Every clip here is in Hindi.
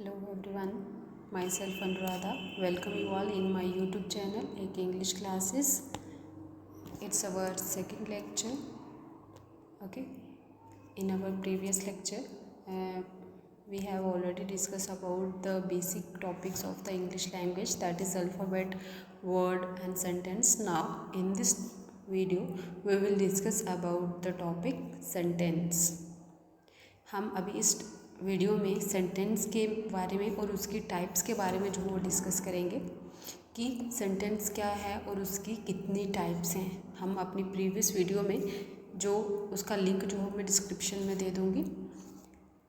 Hello everyone, myself Anuradha. Welcome you all in my YouTube channel, Ek English Classes. It's our second lecture. Okay, in our previous lecture, we have already discussed about the basic topics of the English language, that is alphabet, word and sentence. Now in this video, we will discuss about the topic sentence. हम अभी इस वीडियो में सेंटेंस के बारे में और उसकी टाइप्स के बारे में जो वो डिस्कस करेंगे कि सेंटेंस क्या है और उसकी कितनी टाइप्स हैं. हम अपनी प्रीवियस वीडियो में जो उसका लिंक जो मैं डिस्क्रिप्शन में दे दूँगी,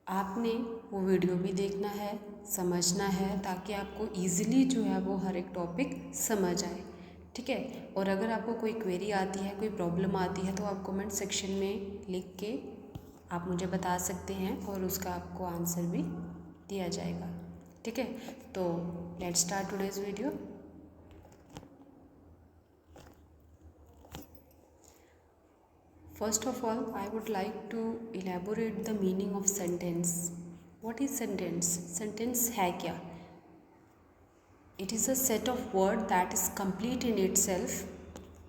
आपने वो वीडियो भी देखना है, समझना है, ताकि आपको ईज़िली जो है वो हर एक टॉपिक समझ आए. ठीक है. और अगर आपको कोई क्वेरी आती है, कोई प्रॉब्लम आती है, तो आप कमेंट सेक्शन में लिख के आप मुझे बता सकते हैं और उसका आपको आंसर भी दिया जाएगा. ठीक है. तो let's start today's video. First of all I would like to elaborate the meaning of sentence. What is sentence? Sentence है क्या? It is a set of word that is complete in itself,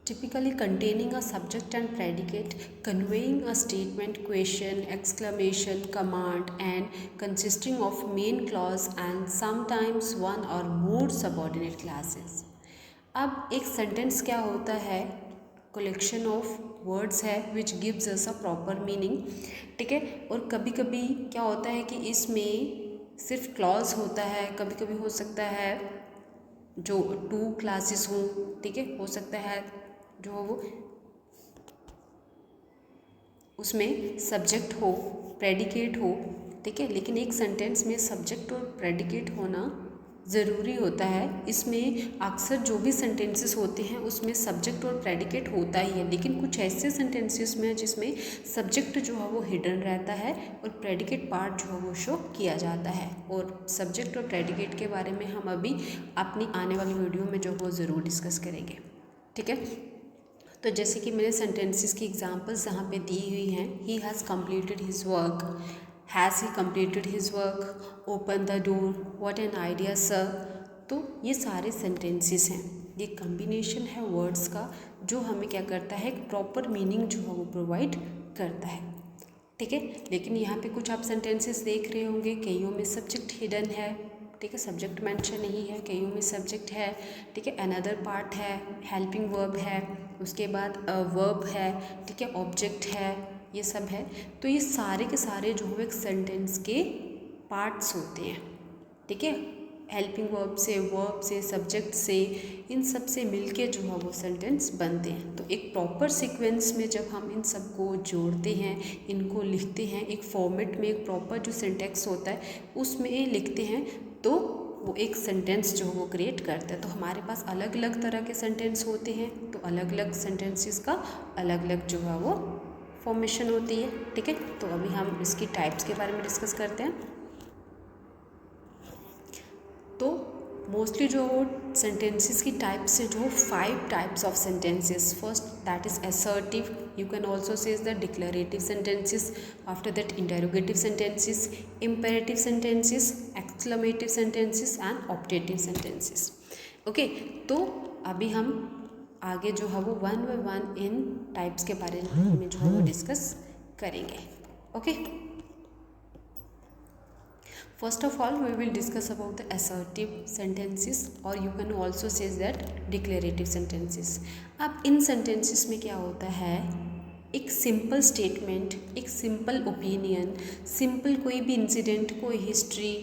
typically containing a subject and predicate, conveying a statement, question, exclamation, command, and consisting of main clause and sometimes one or more subordinate clauses. अब एक सेंटेंस क्या होता है? कलेक्शन ऑफ वर्ड्स है which gives us a proper meaning. ठीक है. और कभी कभी क्या होता है कि इसमें सिर्फ क्लॉज होता है, कभी कभी हो सकता है जो 2 क्लासेस हों. ठीक है. हो सकता है जो वो उसमें सब्जेक्ट हो, प्रेडिकेट हो. ठीक है. लेकिन एक सेंटेंस में सब्जेक्ट और प्रेडिकेट होना ज़रूरी होता है. इसमें अक्सर जो भी सेंटेंसेस होते हैं उसमें सब्जेक्ट और प्रेडिकेट होता ही है, लेकिन कुछ ऐसे सेंटेंसेस में जिसमें सब्जेक्ट जो है वो हिडन रहता है और प्रेडिकेट पार्ट जो है वो शो किया जाता है. और सब्जेक्ट और प्रेडिकेट के बारे में हम अभी अपनी आने वाली वीडियो में जो वो ज़रूर डिस्कस करेंगे. ठीक है. तो जैसे कि मैंने सेंटेंसेस की एग्जांपल्स यहाँ पे दी हुई हैं. He has completed his work, has he completed his work, open the door, what an idea sir. तो ये सारे सेंटेंसेस हैं. ये कम्बिनेशन है वर्ड्स का जो हमें क्या करता है, एक प्रॉपर मीनिंग जो है वो प्रोवाइड करता है. ठीक है. लेकिन यहाँ पे कुछ आप सेंटेंसेस देख रहे होंगे, कईयों में सब्जेक्ट हिडन है. ठीक है. सब्जेक्ट मेंशन नहीं है, कईयों में सब्जेक्ट है. ठीक है. अनदर पार्ट है, हेल्पिंग वर्ब है, उसके बाद वर्ब है. ठीक है. ऑब्जेक्ट है, ये सब है. तो ये सारे के सारे जो है एक सेंटेंस के पार्ट्स होते हैं. ठीक है. हेल्पिंग वर्ब से सब्जेक्ट से, इन सब से मिलके जो है वो सेंटेंस बनते हैं. तो एक प्रॉपर सीक्वेंस में जब हम इन सबको जोड़ते हैं, इनको लिखते हैं एक फॉर्मेट में, एक प्रॉपर जो सिंटैक्स होता है उसमें लिखते हैं, तो वो एक सेंटेंस जो वो क्रिएट करता है. तो हमारे पास अलग अलग तरह के सेंटेंस होते हैं, तो अलग अलग सेंटेंसेस का अलग अलग जो है वो फॉर्मेशन होती है. ठीक है. तो अभी हम इसकी टाइप्स के बारे में डिस्कस करते हैं. तो मोस्टली जो सेंटेंसेस की टाइप्स है, जो 5 types of sentences. First that is assertive, you can also say the declarative sentences. After that interrogative sentences, imperative sentences, exclamative sentences and optative sentences. Okay. तो अभी हम आगे जो है वो 1 by 1 इन टाइप्स के बारे में जो है वो डिस्कस करेंगे. Okay. First of all, we will discuss about the assertive sentences, or you can also say that declarative sentences. अब इन sentences में क्या होता है, एक सिंपल स्टेटमेंट, एक सिंपल ओपिनियन, सिंपल कोई भी इंसिडेंट, कोई हिस्ट्री,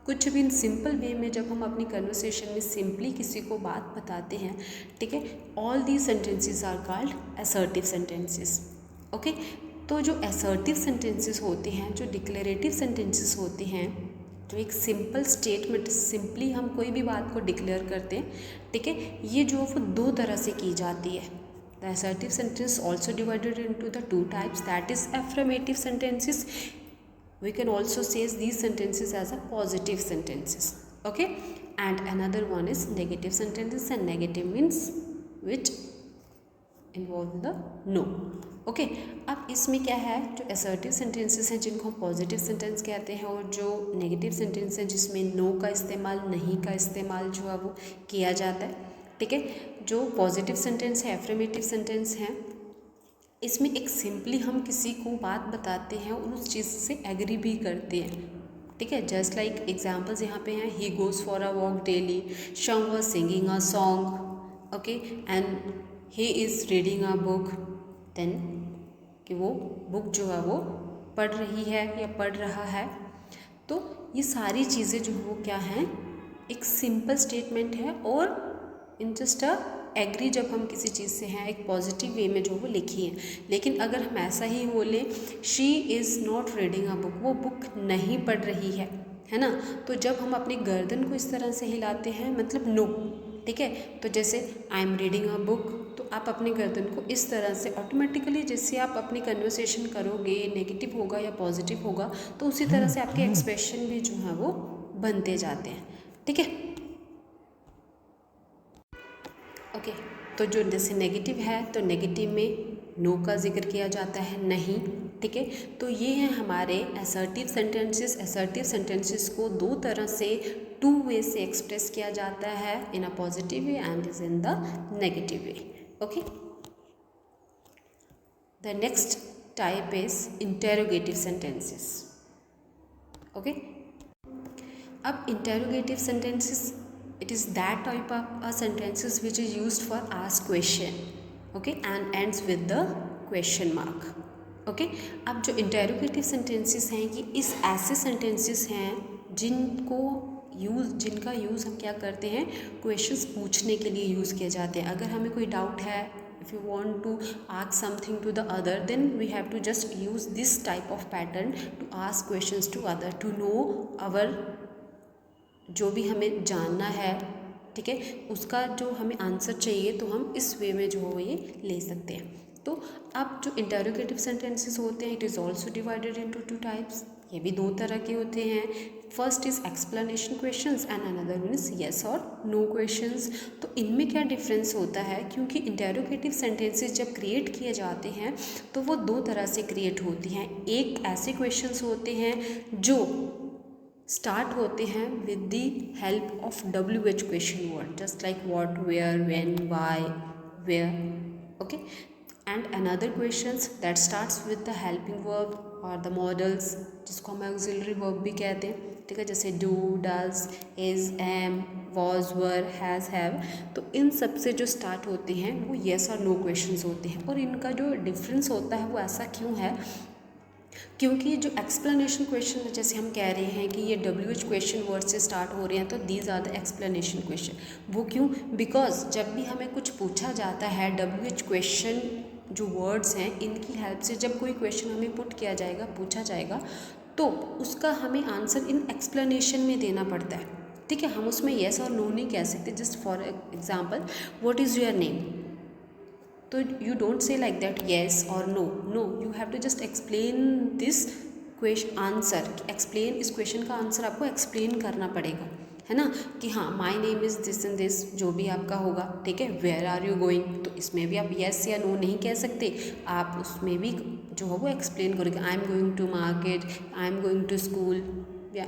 कुछ भी सिंपल वे में जब हम अपनी कन्वर्सेशन में सिंपली किसी को बात बताते हैं. ठीक है. All the sentences are called assertive sentences. Okay. तो जो असर्टिव सेंटेंसेस होते हैं, जो डिक्लेरेटिव सेंटेंसेस होते हैं, जो एक सिंपल स्टेटमेंट, सिंपली हम कोई भी बात को डिक्लेयर करते हैं. ठीक है. ये जो वो 2 तरह से की जाती है. The assertive sentence also divided into the 2 types, that is affirmative sentences. We can also say these sentences as a positive sentences. Okay. And another one is negative sentences, and negative means which involve the no. Okay, अब इसमें क्या है, जो असर्टिव सेंटेंसेस हैं जिनको हम पॉजिटिव सेंटेंस कहते हैं, और जो नेगेटिव सेंटेंस हैं जिसमें नो का इस्तेमाल, नहीं का इस्तेमाल जो है वो किया जाता है। ठीक है, जो पॉजिटिव सेंटेंस है, एफर्मेटिव सेंटेंस हैं, इसमें एक सिंपली हम किसी को बात बताते हैं और उस चीज़ से एग्री भी करते हैं। ठीक है, जस्ट लाइक एग्जाम्पल्स यहाँ पे हैं, he goes for a walk daily, Sham was singing a song, okay, and he is reading a book, then कि वो बुक जो है वो पढ़ रही है या पढ़ रहा है। तो ये सारी चीज़ें जो वो क्या हैं, एक सिंपल स्टेटमेंट है और इन जस्ट अ एग्री जब हम किसी चीज़ से हैं एक पॉजिटिव वे में जो वो लिखी है। लेकिन अगर हम ऐसा ही बोले, she is not reading a book, वो बुक नहीं पढ़ रही है ना, तो जब हम अपनी गर्दन को इस तरह से हिलाते हैं मतलब नो। ठीक है, तो जैसे I am reading a book, तो आप अपनी गर्दन को इस तरह से ऑटोमेटिकली, जैसे आप अपनी कन्वर्सेशन करोगे नेगेटिव होगा या पॉजिटिव होगा, तो उसी तरह से आपके एक्सप्रेशन भी जो है वो बनते जाते हैं। ठीक है, ओके, तो जो जैसे नेगेटिव है तो नेगेटिव में नो का जिक्र किया जाता है, नहीं। ठीक है, तो ये हैं हमारे असर्टिव सेंटेंसेस। असर्टिव सेंटेंसेस को दो तरह से, टू वे से एक्सप्रेस किया जाता है, in a positive way and is in the negative way. Okay, the next type is interrogative sentences. Okay, अब interrogative sentences, it is that type of sentences which is used for ask question, okay, and ends with the question mark. okay, अब जो इंटेरोगेटिव सेंटेंसेस हैं ये इस ऐसे सेंटेंसेस हैं जिनका यूज़ हम क्या करते हैं, क्वेश्चंस पूछने के लिए यूज़ किए जाते हैं। अगर हमें कोई डाउट है, if you want to ask something to the other, then we have to just use this type of pattern to ask questions to other, to know our जो भी हमें जानना है। ठीक है, उसका जो हमें आंसर चाहिए तो हम इस वे में जो हो ये ले सकते हैं। तो अब जो इंटेरोगेटिव सेंटेंसेस होते हैं, it is also divided into two types. ये भी दो तरह के होते हैं। First is explanation questions and another one is yes or no questions. तो इनमें क्या डिफरेंस होता है, क्योंकि इंटेरोगेटिव सेंटेंसेस जब क्रिएट किए जाते हैं तो वो दो तरह से क्रिएट होती हैं। एक ऐसे क्वेश्चंस होते हैं जो स्टार्ट होते हैं with the help of WH question word, just like what, where, when, why, where. Okay, and another questions that starts with the helping verb or the modals, जिसको हम ऑक्सिलरी वर्ब भी कहते हैं। ठीक है, जैसे do, does, is, am, was, were, has, have. तो इन सब से जो स्टार्ट होते हैं वो येस और नो क्वेश्चंस होते हैं। और इनका जो डिफरेंस होता है वो ऐसा क्यों है, क्योंकि जो एक्सप्लेनेशन क्वेश्चन, जैसे हम कह रहे हैं कि ये WH क्वेश्चन वर्ड से स्टार्ट हो रहे हैं, तो these are the explanation question. वो क्यों, बिकॉज जब भी हमें कुछ पूछा जाता है, WH क्वेश्चन जो वर्ड्स हैं इनकी हेल्प से जब कोई क्वेश्चन हमें पुट किया जाएगा, पूछा जाएगा, तो उसका हमें आंसर इन एक्सप्लेनेशन में देना पड़ता है। ठीक है, हम उसमें येस और नो नहीं कह सकते। Just for example, what is your name, तो you don't say like that yes or no, you have to just explain this question answer, explain इस क्वेश्चन का आंसर आपको एक्सप्लेन करना पड़ेगा, है ना, कि हाँ my name is this and this, जो भी आपका होगा। ठीक है, वेयर आर यू गोइंग, तो इसमें भी आप येस या नो नहीं कह सकते, आप उसमें भी जो है वो एक्सप्लेन करोगे, I am going to market, I am going to school, या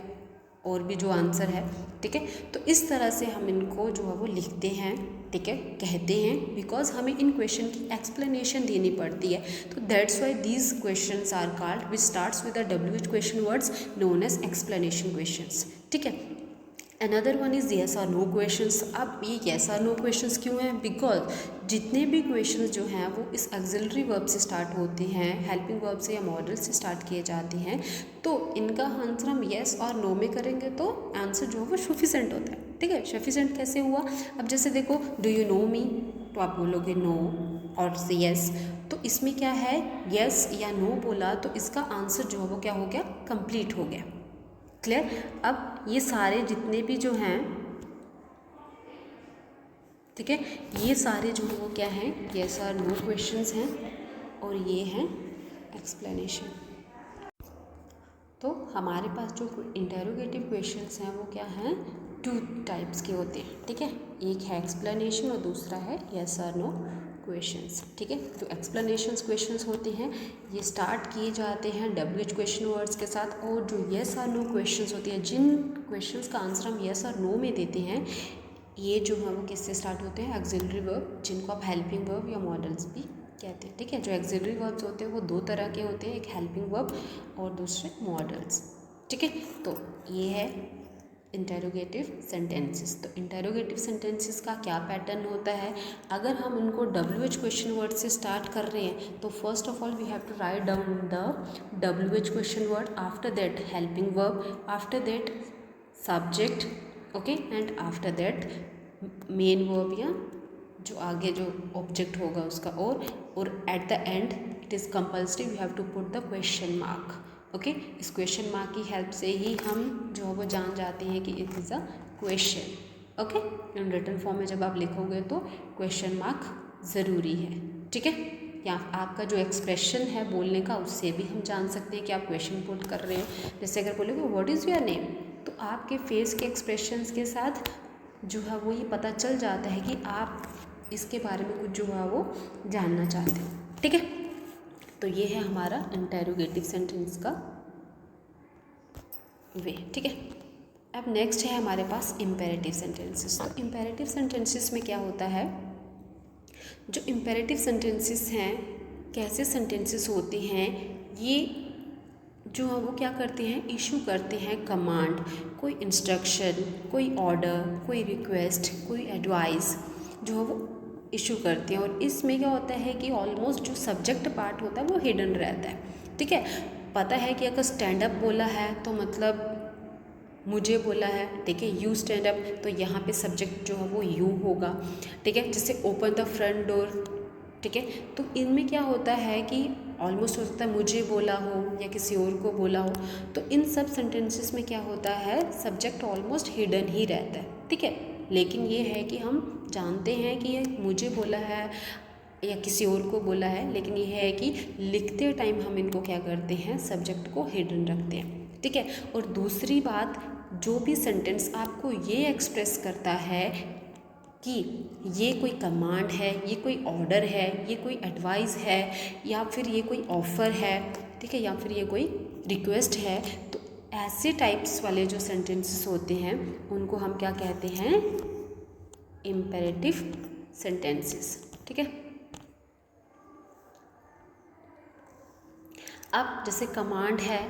और भी जो आंसर है। ठीक है, तो इस तरह से हम इनको जो है वो लिखते हैं। ठीक है, कहते हैं, बिकॉज हमें इन क्वेश्चन की एक्सप्लेनेशन देनी पड़ती है। तो that's why these questions are called which starts with the WH question words known as explanation questions. ठीक है, another one is yes or no questions. अब ये येस और नो क्वेश्चंस क्यों हैं, बिकॉज जितने भी क्वेश्चंस जो हैं वो इस ऑक्सिलरी वर्ब से स्टार्ट होते हैं, हेल्पिंग वर्ब से या मॉडल से स्टार्ट किए जाते हैं, तो इनका आंसर हम येस और नो में करेंगे तो आंसर जो है वो सफिशेंट होता है। ठीक है, सफिशेंट कैसे हुआ, अब जैसे देखो, डू यू नो मी, तो आप बोलोगे नो और से येस, तो इसमें क्या है, येस या नो बोला तो इसका आंसर जो है वो क्या हो गया, कंप्लीट हो गया। क्लियर। अब ये सारे जितने भी जो हैं, ठीक है, ये सारे जो हैं वो क्या हैं, येस और नो क्वेश्चंस हैं, और ये हैं एक्सप्लेनेशन। तो हमारे पास जो इंटेरोगेटिव क्वेश्चंस हैं वो क्या हैं, टू टाइप्स के होते हैं। ठीक है, एक है एक्सप्लेनेशन और दूसरा है येस और नो क्वेश्चंस। ठीक है, जो एक्सप्लेनेशंस क्वेश्चंस होते हैं ये स्टार्ट किए जाते हैं WH क्वेश्चन वर्ड्स के साथ, और जो येस और नो क्वेश्चंस होती हैं, जिन क्वेश्चंस का आंसर हम येस और नो में देते हैं, ये जो है वो किससे स्टार्ट होते हैं, ऑक्सिलरी वर्ब, जिनको आप हेल्पिंग वर्ब या मॉडल्स भी कहते हैं। ठीक है, जो ऑक्सिलरी वर्ब्स होते हैं वो दो तरह के होते हैं, एक हेल्पिंग वर्ब और दूसरे मॉडल्स। ठीक है, तो ये है इंटेरोगेटिव सेंटेंसेस। तो इंटेरोगेटिव सेंटेंसेस का क्या पैटर्न होता है, अगर हम उनको WH क्वेश्चन वर्ड से स्टार्ट कर रहे हैं तो first of all we have to write down the WH question word, after that helping verb, after that subject, okay, and after that main verb या जो आगे जो ऑब्जेक्ट होगा उसका, और at the end it is compulsory we have to put the question mark. Okay, इस क्वेश्चन मार्क की हेल्प से ही हम जो है वो जान जाते हैं कि it is a question. Okay, in written form में जब आप लिखोगे तो क्वेश्चन मार्क ज़रूरी है। ठीक है, या आपका जो एक्सप्रेशन है बोलने का उससे भी हम जान सकते हैं कि आप क्वेश्चन पुट कर रहे हैं। जैसे अगर बोलोगे व्हाट इज़ योर नेम, तो आपके फेस के एक्सप्रेशंस के साथ जो है वो ये पता चल जाता है कि आप इसके बारे में कुछ जो है वो जानना चाहते हैं। ठीक है, तो ये है हमारा इंटेरोगेटिव सेंटेंस का वे। ठीक है, अब नेक्स्ट है हमारे पास इम्पेरेटिव सेंटेंसेस। तो इम्पेरेटिव सेंटेंसेस में क्या होता है, जो इम्पेरेटिव सेंटेंसेस हैं, कैसे सेंटेंसेस होते हैं, ये जो है वो क्या करते हैं, इशू करते हैं कमांड, कोई इंस्ट्रक्शन, कोई ऑर्डर, कोई रिक्वेस्ट, कोई एडवाइस जो है वो इशू करते हैं। और इसमें क्या होता है कि ऑलमोस्ट जो सब्जेक्ट पार्ट होता है वो हिडन रहता है। ठीक है, पता है कि अगर स्टैंड अप बोला है तो मतलब मुझे बोला है, ठीक है, यू स्टैंड अप, तो यहाँ पे सब्जेक्ट जो है वो यू होगा। ठीक है, जैसे ओपन द फ्रंट डोर, ठीक है, तो इनमें क्या होता है कि ऑलमोस्ट हो सकता है मुझे बोला हो या किसी और को बोला हो, तो इन सब सेंटेंसेस में क्या होता है, सब्जेक्ट ऑलमोस्ट हिडन ही रहता है। ठीक है, लेकिन ये है कि हम जानते हैं कि ये मुझे बोला है या किसी और को बोला है, लेकिन ये है कि लिखते टाइम हम इनको क्या करते हैं, सब्जेक्ट को हिडन रखते हैं। ठीक है, और दूसरी बात, जो भी सेंटेंस आपको ये एक्सप्रेस करता है कि ये कोई कमांड है, ये कोई ऑर्डर है, ये कोई एडवाइस है, या फिर ये कोई ऑफ़र है, ठीक है, या फिर ये कोई रिक्वेस्ट है, तो ऐसे टाइप्स वाले जो सेंटेंसेस होते हैं उनको हम क्या कहते हैं, इम्पेरेटिव सेंटेंसेस। ठीक है, अब जैसे कमांड है,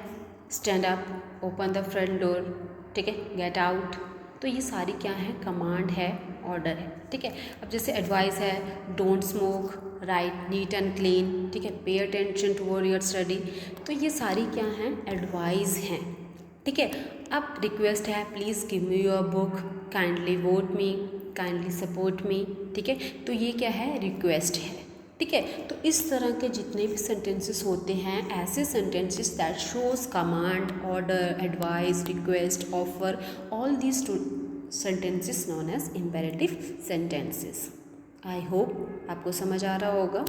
stand up, open the front door, ठीक है, गेट आउट, तो ये सारी क्या है, कमांड है, ऑर्डर है। ठीक है, अब जैसे एडवाइस है, don't smoke, right neat and clean, ठीक है, pay attention toward your study, तो ये सारी क्या हैं, एडवाइस हैं। ठीक है, अब रिक्वेस्ट है, please give me your book, kindly vote me, kindly support me, ठीक है, तो ये क्या है, रिक्वेस्ट है। ठीक है, तो इस तरह के जितने भी सेंटेंसेस होते हैं, ऐसे sentences that shows command, order, advice, request, offer, all these sentences known as imperative sentences. I hope आपको समझ आ रहा होगा।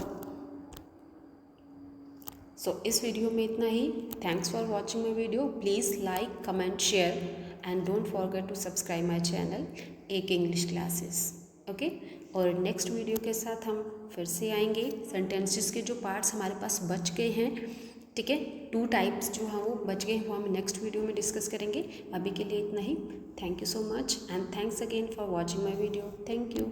सो इस वीडियो में इतना ही। Thanks for watching my video. Please like, comment, share and don't forget to subscribe my channel एक इंग्लिश क्लासेस। ओके, और नेक्स्ट वीडियो के साथ हम फिर से आएंगे। सेंटेंसेस के जो पार्ट्स हमारे पास बच गए हैं, ठीक है, 2 टाइप्स जो हैं वो बच गए हैं, वो हम नेक्स्ट वीडियो में डिस्कस करेंगे। अभी के लिए इतना ही। Thank you so much and thanks again for watching my video. Thank you.